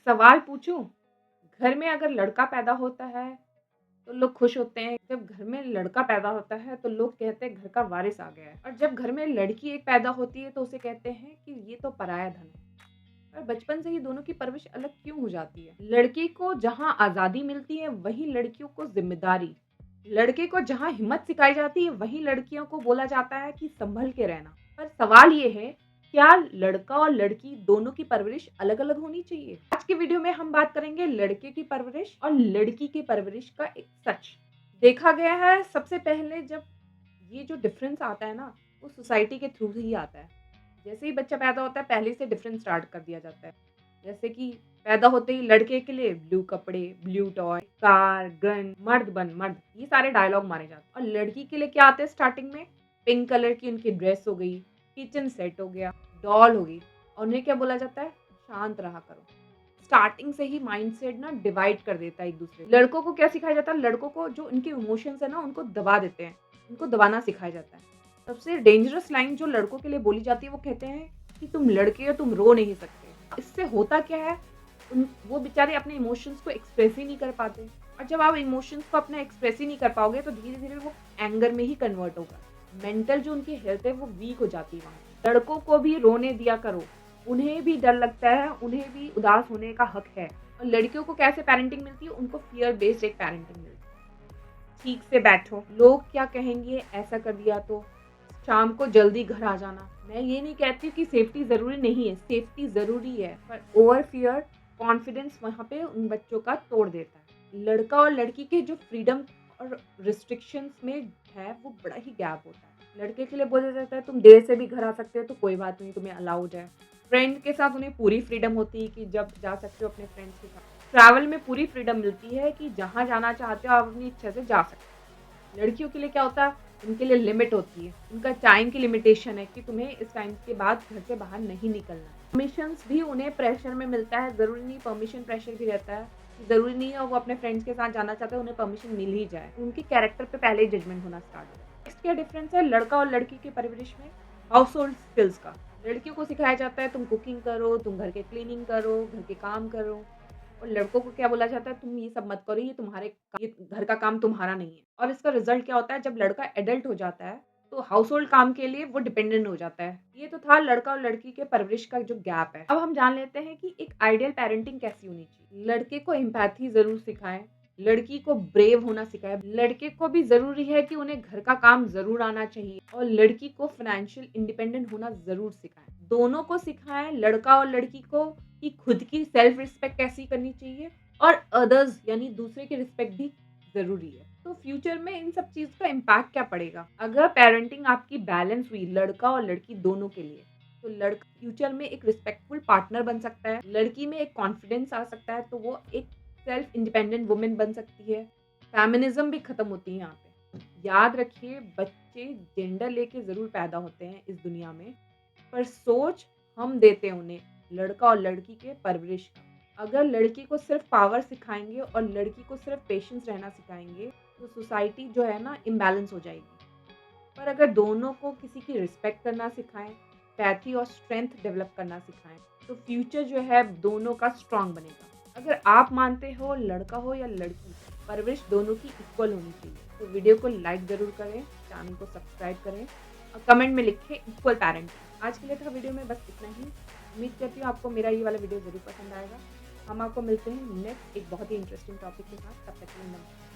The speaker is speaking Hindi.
सवाल पूछूं? घर में अगर लड़का पैदा होता है तो लोग खुश होते हैं। जब घर में लड़का पैदा होता है तो लोग कहते हैं घर का वारिस आ गया है। और जब घर में लड़की एक पैदा होती है तो उसे कहते हैं कि ये तो पराया धन है। और बचपन से ही दोनों की परवरिश अलग क्यों हो जाती है? लड़की को जहाँ आज़ादी मिलती है वहीं लड़कियों को ज़िम्मेदारी। लड़के को जहाँ हिम्मत सिखाई जाती है वहीं लड़कियों को बोला जाता है कि सँभल के रहना। पर सवाल ये है, क्या लड़का और लड़की दोनों की परवरिश अलग-अलग होनी चाहिए? आज की वीडियो में हम बात करेंगे लड़के की परवरिश और लड़की की परवरिश का एक सच। देखा गया है सबसे पहले जब ये जो डिफ़रेंस आता है ना, वो सोसाइटी के थ्रू ही आता है। जैसे ही बच्चा पैदा होता है पहले से डिफ़रेंस स्टार्ट कर दिया जाता है। जैसे कि पैदा होते ही लड़के के लिए ब्लू कपड़े, ब्लू टॉय, कार, गन, मर्द बन मर्द, ये सारे डायलॉग मारे जाते हैं। और लड़की के लिए क्या आते हैं स्टार्टिंग में? पिंक कलर की उनकी ड्रेस हो गई, किचन सेट हो गया, डॉल हो गई और उन्हें क्या बोला जाता है? शांत रहा करो। स्टार्टिंग से ही माइंडसेट ना डिवाइड कर देता है एक-दूसरे। लड़कों को क्या सिखाया जाता है? लड़कों को जो उनके इमोशंस है ना उनको दबा देते हैं, उनको दबाना सिखाया जाता है। सबसे डेंजरस लाइन जो लड़कों के लिए बोली जाती है वो कहते हैं कि तुम लड़के हो, तुम रो नहीं सकते। इससे होता क्या है? वो बेचारे अपने इमोशंस को एक्सप्रेस ही नहीं कर पाते और जब आप इमोशंस को अपना एक्सप्रेस ही नहीं कर पाओगे तो धीरे-धीरे वो एंगर में ही कन्वर्ट होगा। मेंटल जो उनकी हेल्थ है वो वीक हो जाती है वहाँ। लड़कों को भी रोने दिया करो, उन्हें भी डर लगता है, उन्हें भी उदास होने का हक है। और लड़कियों को कैसे पैरेंटिंग मिलती है? उनको फियर बेस्ड एक पैरेंटिंग मिलती है। ठीक से बैठो, लोग क्या कहेंगे ऐसा कर दिया तो, शाम को जल्दी घर आ जाना। मैं ये नहीं कहती कि सेफ्टी ज़रूरी नहीं है, सेफ्टी ज़रूरी है, पर ओवर फियर कॉन्फिडेंस वहाँ पे उन बच्चों का तोड़ देता है। लड़का और लड़की के जो फ्रीडम और रिस्ट्रिक्शंस में है, वो बड़ा ही गैप होता है। लड़के के लिए बोला जाता है तुम देर से भी घर आ सकते हो तो कोई बात नहीं, तुम्हें अलाउड है। फ्रेंड के साथ उन्हें पूरी फ्रीडम होती है कि जब जा सकते हो अपने फ्रेंड्स के साथ। ट्रैवल में पूरी फ्रीडम मिलती है कि जहाँ जाना चाहते हो आप अपनी इच्छा से जा सकते हो। लड़कियों के लिए क्या होता है? उनके लिए लिमिट होती है। उनका टाइम की लिमिटेशन है कि तुम्हें इस टाइम के बाद घर से बाहर नहीं निकलना। परमिशंस भी उन्हें प्रेशर में मिलता है, ज़रूरी नहीं परमिशन प्रेशर भी रहता है। ज़रूरी नहीं है वो अपने फ्रेंड्स के साथ जाना चाहते हैं, उन्हें परमिशन मिल ही जाए। उनके कैरेक्टर पे पहले ही जजमेंट होना स्टार्ट हो जाता है। नेक्स्ट क्या डिफरेंस है लड़का और लड़की की परवरिश में? हाउस होल्ड स्किल्स का। लड़कियों को सिखाया जाता है तुम कुकिंग करो, तुम घर के क्लीनिंग करो, घर के काम करो। और लड़कों को क्या बोला जाता है तुम ये सब मत करो, ये घर का काम तुम्हारा नहीं है। और इसका रिजल्ट क्या होता है जब लड़का एडल्ट हो जाता है तो हाउस होल्ड काम के लिए वो डिपेंडेंट हो जाता है। ये तो था लड़का और लड़की के परवरिश का जो गैप है। अब हम जान लेते हैं कि एक आइडियल पेरेंटिंग कैसी होनी चाहिए। लड़के को एम्पैथी ज़रूर सिखाएँ, लड़की को ब्रेव होना सिखाएँ। लड़के को भी ज़रूरी है कि उन्हें घर का काम ज़रूर आना चाहिए और लड़की को फाइनेंशियल इंडिपेंडेंट होना ज़रूर सिखाएँ। दोनों को सिखाएँ, लड़का और लड़की को, कि खुद की सेल्फ रिस्पेक्ट कैसी करनी चाहिए और अदर्स यानी दूसरे की रिस्पेक्ट भी ज़रूरी है। तो फ्यूचर में इन सब चीज़ का इम्पैक्ट क्या पड़ेगा? अगर पेरेंटिंग आपकी बैलेंस हुई लड़का और लड़की दोनों के लिए, तो लड़का फ्यूचर में एक रिस्पेक्टफुल पार्टनर बन सकता है, लड़की में एक कॉन्फिडेंस आ सकता है तो वो एक सेल्फ इंडिपेंडेंट वुमन बन सकती है। फेमिनिज़्म भी खत्म होती है यहाँ पे। याद रखिए बच्चे जेंडर लेके ज़रूर पैदा होते हैं इस दुनिया में, पर सोच हम देते हैं उन्हें लड़का और लड़की के परवरिश का। अगर लड़की को सिर्फ पावर सिखाएँगे और लड़की को सिर्फ पेशेंस रहना सिखाएँगे, तो सोसाइटी जो है ना इम्बैलेंस हो जाएगी। पर अगर दोनों को किसी की रिस्पेक्ट करना सिखाएँ, पैथी और स्ट्रेंथ डेवलप करना सिखाएँ, तो फ्यूचर जो है दोनों का स्ट्रॉन्ग बनेगा। अगर आप मानते हो लड़का हो या लड़की, परवरिश दोनों की इक्वल होनी चाहिए, तो वीडियो को लाइक ज़रूर करें, चैनल को सब्सक्राइब करें और कमेंट में लिखें इक्वल पैरेंटिंग। आज के लिए था वीडियो में बस इतना ही। उम्मीद करती हूँ आपको मेरा ये वाला वीडियो ज़रूर पसंद आएगा। हम आपको मिलते हैं नेक्स्ट एक बहुत ही इंटरेस्टिंग टॉपिक के साथ। तब तक के लिए नमस्कार।